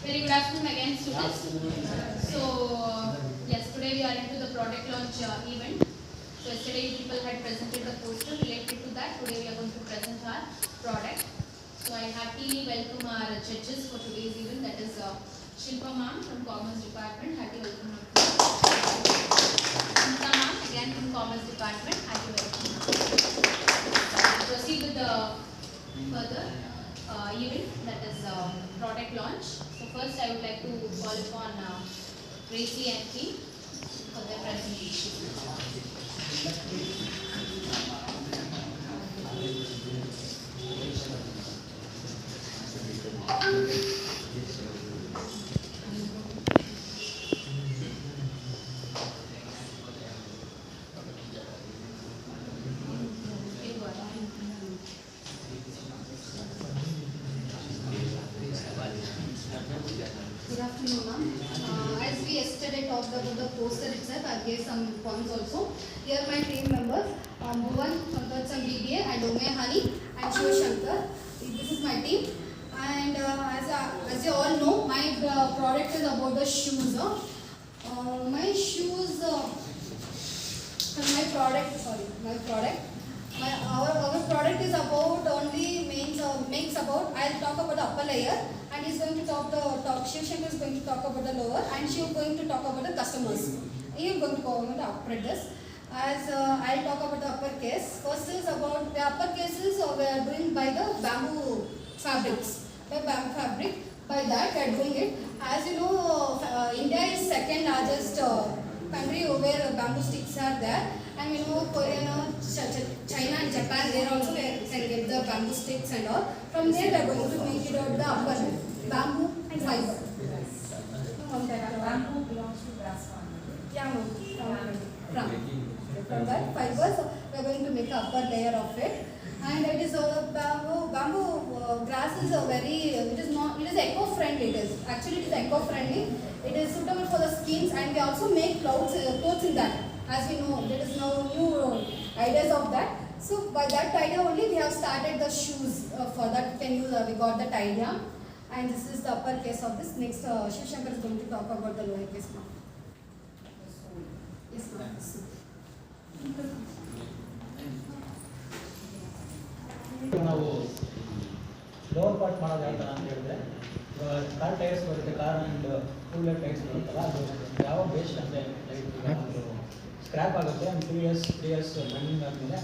Very good afternoon again, students. So, yes, today we are into the product launch event. So, yesterday you people had presented the poster related to that. Today we are going to present our product. So, I happily welcome our judges for today's event. That is Shilpa ma'am from Commerce Department. Happy welcome. Smita ma'am again from Commerce Department. Happy welcome. Proceed with the further event, that is product launch. So first I would like to call upon Tracy and team for their presentation. Good afternoon, ma'am. As we yesterday talked about the poster itself, I gave some points also. Here my team members, Bhuvan, Pankaj BBA and Umehani and Shiv Shankar. This is my team. And as you all know, my product is about the shoes. My shoes, our product is about only makes about. I'll talk about the upper layer, and he's going to talk. Shiv Shankar is going to talk about the lower, and she is going to talk about the customers. He is going to go over the upper this. As I'll talk about the upper case. First is about the upper cases we are doing by the bamboo fabrics. By bamboo fabric. By that we are doing it. As you know, India is second largest country where bamboo sticks are there. And you know, Korea, China and Japan, there also we can get the bamboo sticks and all. From there we are going to make it out the upper bamboo fiber. Bamboo belongs to grass farmer. Yeah, from that fibers we are going to make a upper layer of it. And it is bamboo grass is a very, it is eco-friendly. It is actually eco-friendly. It is suitable for the skins, and we also make clothes in that. As we know, there is no new ideas of that. So by that idea only we have started the shoes. For that we got that idea. And this is the upper case of this. Next, Shiv Shankar is going to talk about the lower case now. Yes, ma'am. ನಾವು lower part ಮಾಡೋದು ಯಾವ ಥರ ಅಂತ ಹೇಳಿದ್ರೆ car tyres ಬರುತ್ತೆ, car and two wheeler tyres ಬರುತ್ತಲ್ಲ, ಅದು ಯಾವ ಬೇಸ್ಟ್ ಅಂತ ಒಂದು ಸ್ಕ್ರ್ಯಾಪ್ ಆಗುತ್ತೆ. ಒಂದು 3 years ರನ್ನಿಂಗ್ ಆದಮೇಲೆ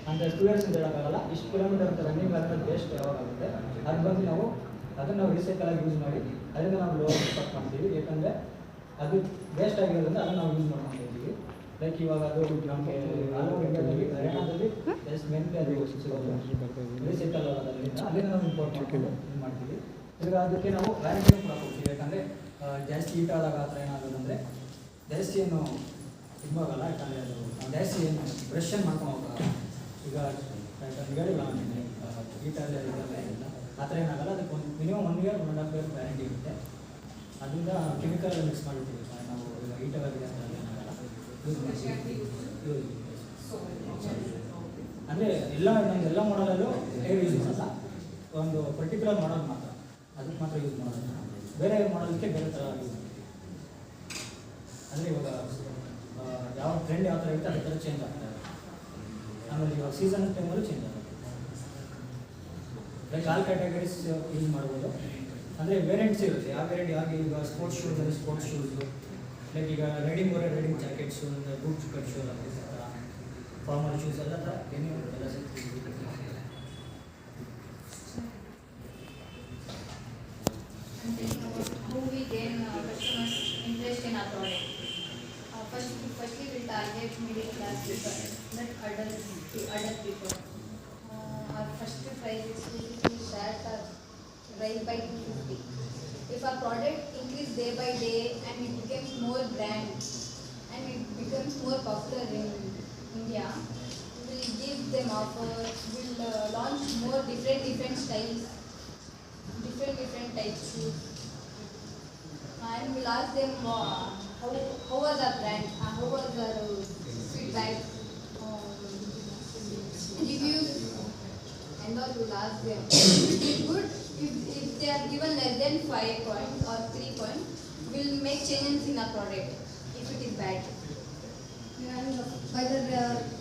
ಅಂದರೆ 2 years ಅಂತ ಹೇಳೋಕ್ಕಾಗಲ್ಲ, ಇಷ್ಟು ಕಿಲೋಮೀಟರ್ ಅಂತ ರನ್ನಿಂಗ್ ಆದಮೇಲೆ ಬೇಸ್ಟ್ ಯಾವಾಗ ಆಗುತ್ತೆ ಅದು ಬಂದು ನಾವು ಅದನ್ನು ನಾವು ರೀಸೈಕಲ್ ಆಗಿ ಯೂಸ್ ಮಾಡಿ ಅದರಿಂದ ನಾವು ಲೋವರ್ ಪಾರ್ಟ್ ಮಾಡ್ತೀವಿ. ಯಾಕಂದರೆ ಅದು ವೇಸ್ಟ್ ಆಗಿರೋದ್ರಿಂದ ಅದನ್ನು ನಾವು ಯೂಸ್ ಮಾಡ್ಕೊಂಡಿದ್ದೀವಿ. ಲೈಕ್ ಇವಾಗ ಅದು ನಮಗೆ ಆಲ್ ಓವರ್ ಇಂಡಿಯಾದಲ್ಲಿ ಹರಿಯಾಣದಲ್ಲಿ ಮೇನ್ಲಿ ಅದು ರೀಸೈಕಲ್ ಆಗೋದ್ರಿಂದ ಅಲ್ಲಿಂದ ನಾವು ಇಂಪೋರ್ಟ್ ಮಾಡ್ತೀವಿ. ಈಗ ಅದಕ್ಕೆ ನಾವು ವ್ಯಾರಂಟಿನೂ ಕೂಡ ಕೊಡ್ತೀವಿ. ಯಾಕಂದರೆ ಜಾಸ್ತಿ ಹೀಟ್ ಆದಾಗ ಆ ಥರ ಏನಾಗೋದಂದರೆ ಜಾಸ್ತಿ ಏನು ಇದಾಗಲ್ಲ. ಯಾಕಂದರೆ ಅದು ಜಾಸ್ತಿ ಏನು ಬ್ರಷ್ ಏನು ಮಾಡ್ಕೊಂಡು ಹೋಗಲ್ಲ. ಈಗ ಹೇಳಿಲ್ಲ ಹೀಟಲ್ಲಿ ಇಲ್ಲ ಆ ಥರ ಏನಾಗಲ್ಲ. ಅದಕ್ಕೆ ಒಂದು ಮಿನಿಮಮ್ 1 year 1.5 year ವ್ಯಾರಂಟಿ ಇರುತ್ತೆ. ಅದರಿಂದ ಕೆಮಿಕಲ್ ಮಿಕ್ಸ್ ಮಾಡಿರ್ತೀವಿ ನಾವು. ಈಗ ಹೀಟಾಗಿದೆ ಅಂತ ಏನಾಗಲ್ಲ, ಅಂದರೆ ಎಲ್ಲ ಮಾಡಲಲ್ಲೂ ಟೈರ್ ಯೂಸ್ ಮಾಡಲ್ಲ. ಒಂದು ಪರ್ಟಿಕ್ಯುಲರ್ ಮಾಡಲ್ ಮಾತ್ರ ಅದಕ್ಕೆ ಮಾತ್ರ ಯೂಸ್ ಮಾಡೋದು. ಬೇರೆ ಮಾಡಲಿಕ್ಕೆ ಬೇರೆ ಥರ ಯೂಸ್ ಮಾಡ್ತೀವಿ. ಅಂದರೆ ಇವಾಗ ಯಾವ ಟ್ರೆಂಡ್ ಯಾವ ಥರ ಇರುತ್ತೆ ಅದೇ ಥರ ಚೇಂಜ್ ಆಗ್ತಾ ಇದೆ. ಆಮೇಲೆ ಇವಾಗ ಸೀಸನ್ ಟೈಮಲ್ಲೂ ಚೇಂಜ್ ಆಗುತ್ತೆ. ಲೈಕ್ ಆಲ್ ಕ್ಯಾಟಗರೀಸ್ ಯೂಸ್ ಮಾಡ್ಬೋದು. ಅಂದರೆ ವೇರಿಯಂಟ್ಸ್ ಇರುತ್ತೆ. ಯಾವ ವೇರಿಯಂಟ್ ಯಾಕೆ ಈಗ ಸ್ಪೋರ್ಟ್ಸ್ ಶೂಸಲ್ಲಿ ಸ್ಪೋರ್ಟ್ಸ್ ಶೂಸು, ಲೈಕ್ ಈಗ riding jackets, boots cut shoe ಥರ ಫಾರ್ಮಲ್ ಶೂಸ್ ಎಲ್ಲ ಥರ ಏನೇನು ಎಲ್ಲ ಸಿಗ್ತೀವಿ. How we gain customers interest in our product. Firstly we target middle class people, not adult people. Our first price is 250 shirt or rise by 250. If our product increase day by day and it becomes more brand and it becomes more popular in India, we will give them offers, we will launch more different styles, different types shoes, and we'll ask them how was our brand, how was our feedback, reviews, and all. We'll ask them if it is good, If they are given less than 5 points or 3 points, we'll make changes in our product if it is bad. And by the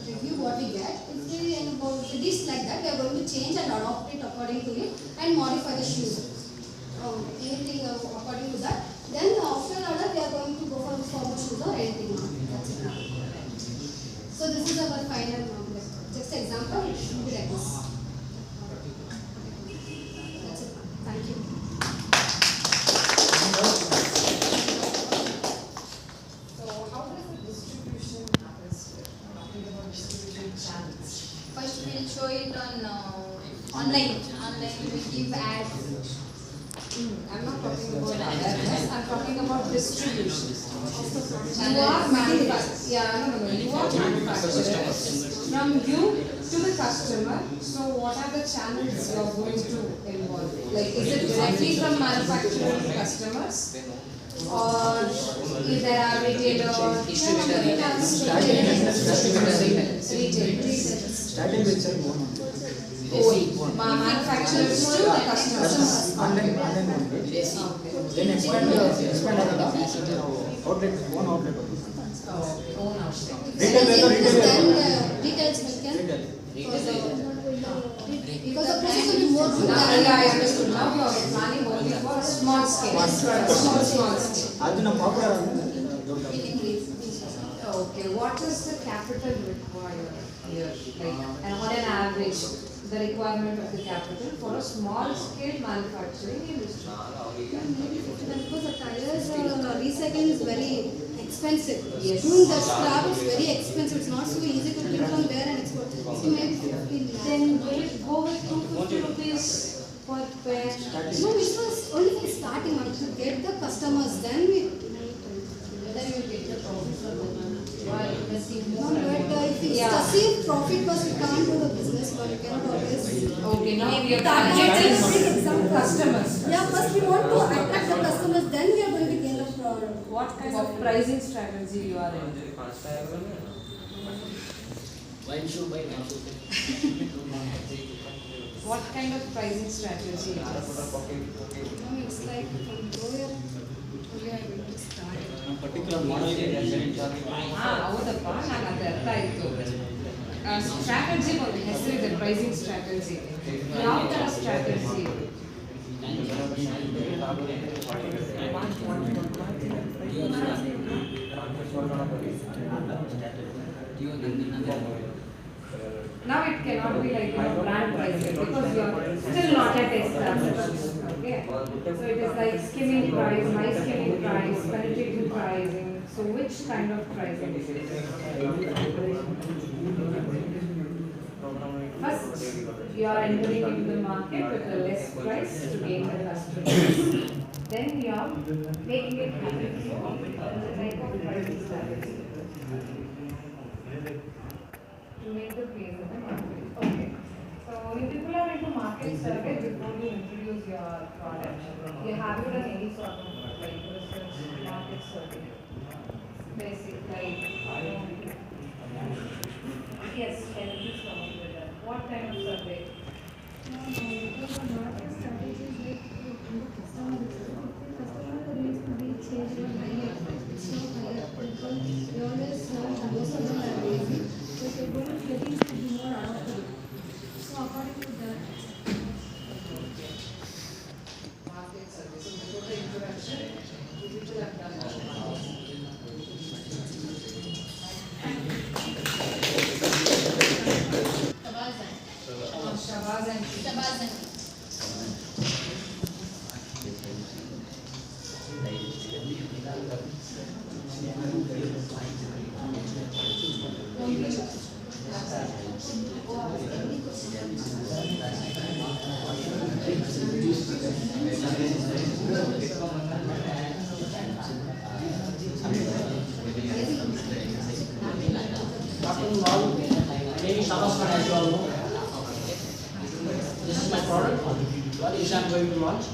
review what we get, if it is like that, we are going to change and adopt it according to it and modify the shoes. Anything according to that. Then after order, we are going to go for formal shoes or anything. That's it. So this is our final just example. It should be like this. That's it. Thank you. So how does the distribution happen? Talking about distribution channels. First, we'll show it on online. Online, we give ads. I'm not talking about awareness, I'm talking about distribution. You Channels. are manufacturing. Yeah, no. You are manufacturers. From you to the customer. So what are the channels you are going to involve? Like, is it directly from manufacturer to customers? Or if there are retailers, Starting with sir, manufacturers to the customers. online only. Then expand outlet, one outlet. Own outlet. Retail vendor, retail vendor. Then details we can. Because the process will be more good I understood. Now you are planning only for small scale. Small scale. ಅದನ್ನ popular Okay, what is the capital required here? Like, and on an average, the requirement of the capital for a small scale manufacturing industry? because the tires recycling is very expensive. Yes. Doing the scrap is very expensive. It's not so easy to bring from there and export. So maybe 15 lakhs. Then go with 250 rupees per pair. No, it was only for starting out to get the customers. Then we. Whether you will get the profit or not. Why? Because you No, more but if it's Yeah. the same profit, first we can't do the business, but we cannot always. Okay, now we are Targeted targeting some customers. Yeah, first we want to attract the customers, then we are going to gain the product. What kind of pricing strategy you are in? What kind of pricing strategy it is? It's like from where we are going to start. Particular model ಹೌದಪ್ಪ ನಾನು ಅದು ಅರ್ಥ ಆಯಿತು strategy ಒಂದು ಹೆಸರಿದೆ pricing strategy ಯಾವ ಥರ strategy Now it cannot be like brand pricing because you are still not at established. Okay, so it is like skimming price, my skimming price, penetrating pricing. So which kind of pricing is it? First, you are entering into the market with a less price to gain the customers. Then you are making it happen. So that is a type of pricing strategy to make the place of the market. Okay. So if people are into market survey before you introduce your product, you have you done any sort of like research market survey? Basic like yes, can you please come up with that? What kind of survey? Because the market strategy is like customer rates could be changed or higher. It's not higher because we always learn most of them are lazy. But the goal is getting to be more adaptable. So according to that. Market survey. So before the introduction, you people have done that. Shabazz and This is my product. What is I'm going to launch?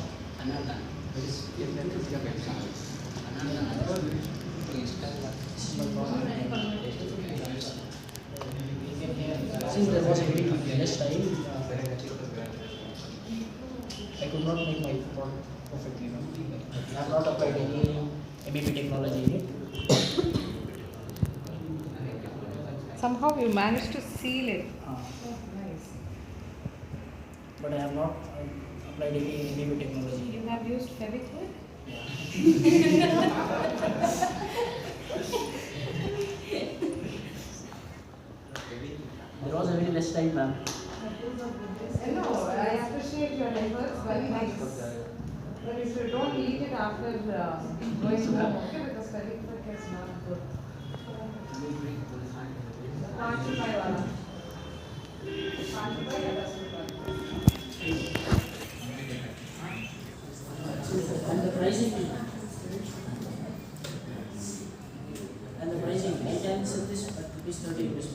Since there was a very less time, I could not perfectly. No? I have not applied any MEP technology in it. Somehow you managed to seal it. Uh, Oh, nice. but I have not applied any MEP technology in You it. have used Fevikwik? There was a very less time, ma'am. No, I appreciate your efforts, but but if you don't eat it after going home, okay, because Fevikwik is not good. 5 रुपए वाला 5 रुपए या 10 रुपए And the pricing, I can sell this at rupees 30 rupees.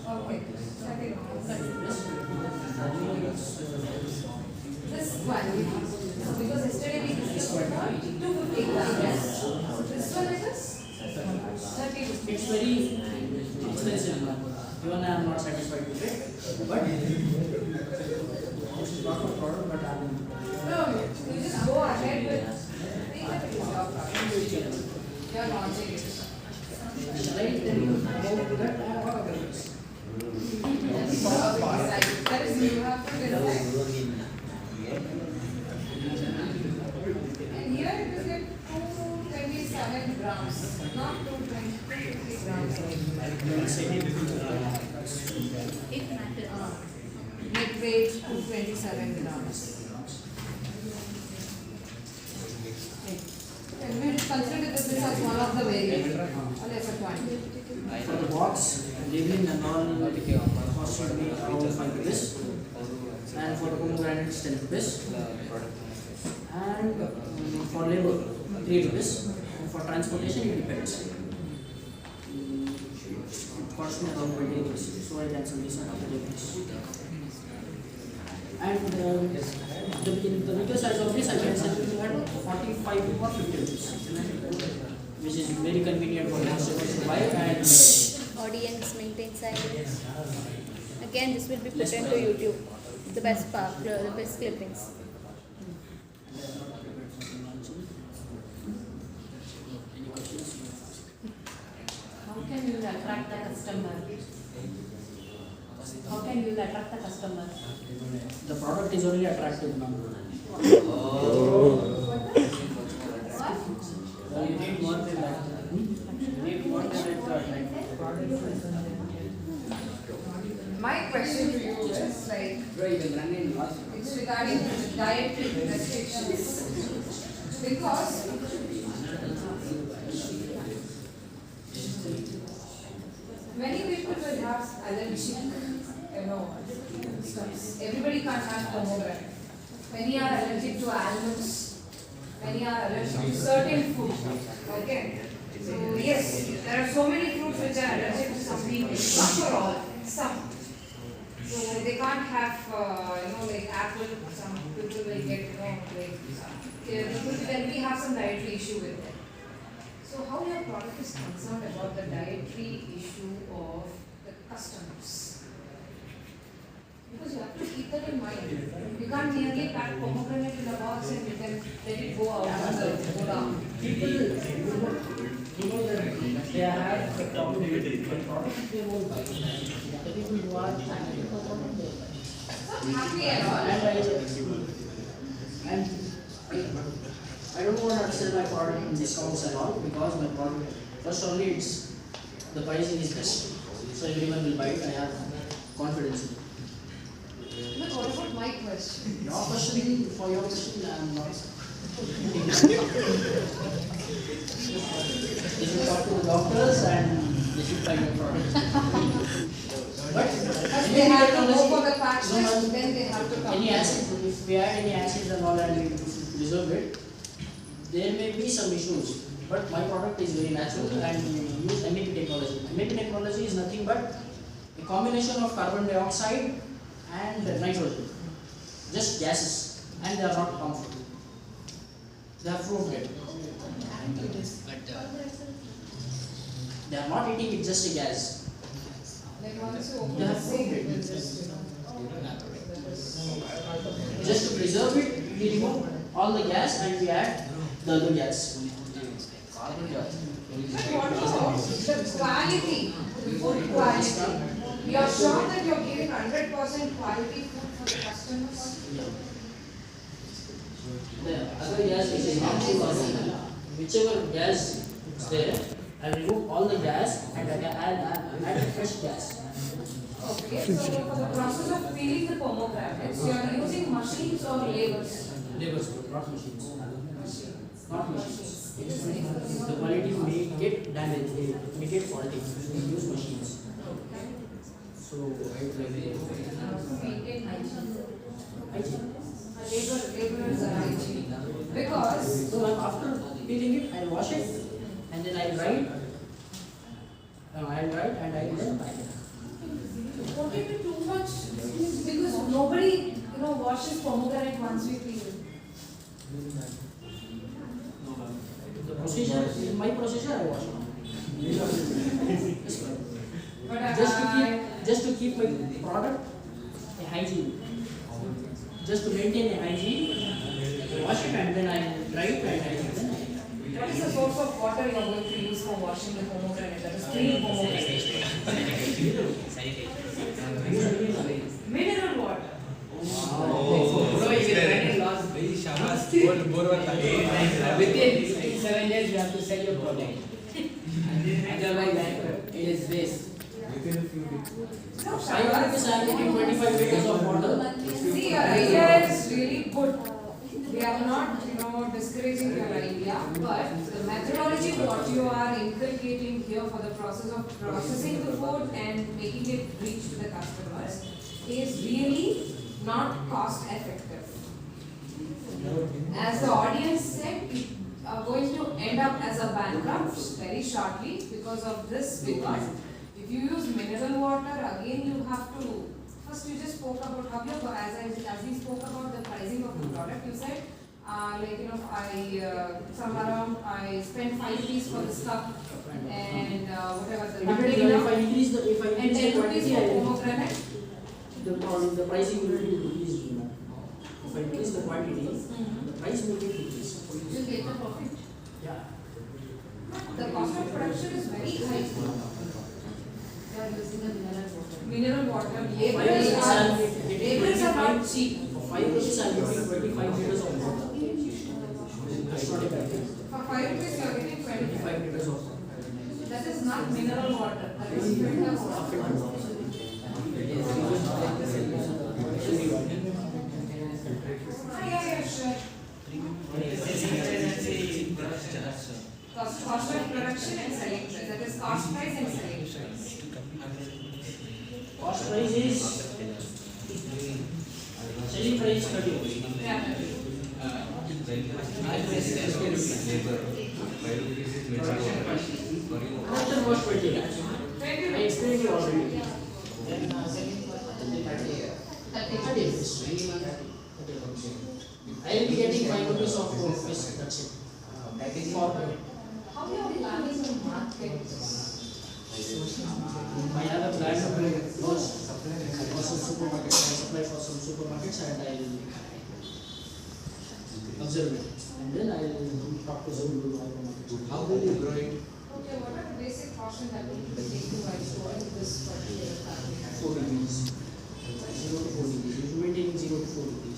Okay. This one, because yesterday we discussed 250 grams. This one is 30 rupees. It's very expensive, ma'am. Even I am not satisfied with it. But this is not a product, but I am. No, you just go ahead with think that it is your product. You are not saying it. Shall I tell you about that? I have got a business. That is you have to decide. And here it is like 227 grams, not 250 grams. It matters. Net weight 227 grams. And we will consider this as one of the variants. Or lesser quantity. For the box, labeling and all cost should be around 5 rupees. And for the pomegranate, it's 10 rupees. And for labor, 3 rupees. And for transportation, it depends. It costs me around 20 rupees. So I can sell this at 20 rupees. And the bigger size of this, I can sell it at 45 or 50 rupees. Which is very convenient for customers to buy and Audience maintain silence. Again, this will be put into YouTube. The best part, the best clippings. How can you attract the customer? How can you attract the customer? the product is only attractive now. You need more than that. You need more than that to attract. My question to you is like, it's regarding dietary restrictions. Because many people will have allergy, stuff. Everybody can't have pomegranate. Many are allergic to almonds. Many are allergic to certain food. Okay. So yes, there are so many fruits which are allergic to some people. Not for all. Some. So they can't have, like apple. Some people will get, then we have some dietary issue with them. So how your product is concerned about the dietary issue of the customers? Because you have to keep that in mind. You can't merely pack pomegranate in a box and you can let it go out and go down. People that they have the problem with the product, they won't buy. The people who are happy with the product, they buy. Not happy at all. And I don't want to sell my product in discounts and all because my product, first only it's the pricing is best. So everyone will buy it. I have confidence in it. But what about my question? Your question, for your question, I am not. They should talk to the doctors and they should buy your product. But First they have to go for the patch No, test, no. then they have to come. Any acid, if we add any acids and all and we resolve it, there may be some issues. But my product is very natural and we use MEP technology. MEP technology is nothing but a combination of carbon dioxide and nitrogen. Just gases. And they are not harmful. They are proved it. They are not eating it just a gas. Like once you open They the have sink, proved it will it. just, Just to preserve it, we remove all the gas and we add the other gas. What about the quality, the food quality? You are sure that you are giving 100% quality food for the customers? The other gas which is not too organic, whichever gas is there, I'll remove all the gas and I'll add fresh gas. Okay, so for the process of peeling the pomegranates, you are using machines or labors? Labors, not machines. Not machines. The quality may get damaged, may get faulty. We use machines. So I Maintain hygiene. hygiene. Laborers are hygiene. Because So after peeling it, I'll wash it and then I'll dry it. And I'll then pack it. won't it be too much? Because nobody, washes pomegranate once we peel it. The procedure, in my procedure, I wash it. But Just to keep my product a hygiene. Just to maintain a hygiene, I wash it and then I dry it and then what is the source of water you are going to use for washing the pomegranate? That is clean pomegranate. Mineral water. Within 7 years, you have to sell your product. Otherwise, it is waste. No, 5 rupees I am getting 25 liters of water. see, your idea is really good. We are not, discouraging your idea, but the methodology what you are inculcating here for the process of processing the food and making it reach to the customers is really not cost effective. As the audience said, we are going to end up as a bankrupt very shortly because of this, because if you use mineral water, again you have to, first you just spoke about how you, as we spoke about the pricing of the product, you said, I spent 5 rupees for this cup and whatever the If I increase the and 10 rupees quantity, for pomegranate. the pricing will be decreased. If I increase the quantity, the price will be decreased. You get the profit. Yeah. The cost of production is very high. They are using the Mineral water, 5 laborers rupees I am are not cheap. For 5 rupees I am getting 25 liters of water. That's not a bad thing. For 5 rupees you are getting 25. 25 liters of water. That is not mineral water, that is filter water. Yeah, sure. Cost of production and selling price, that is cost price and selling price. Cost price is selling price 30 rupees. Yeah. Production was 20 lakhs. I explained you already. Then selling for 30 rupees. I will be getting 5 rupees of fish, that's it. For How you are planning to market? I have a plan to close for some supermarkets. I supply for some supermarkets and I will observe it. And then I will talk to some supermarkets. How will you grow it? Okay, what are the basic cautions that we need to take while storing this particular package? 4 degrees. 0 to 4 degrees. Maintaining 0 to 4 degrees.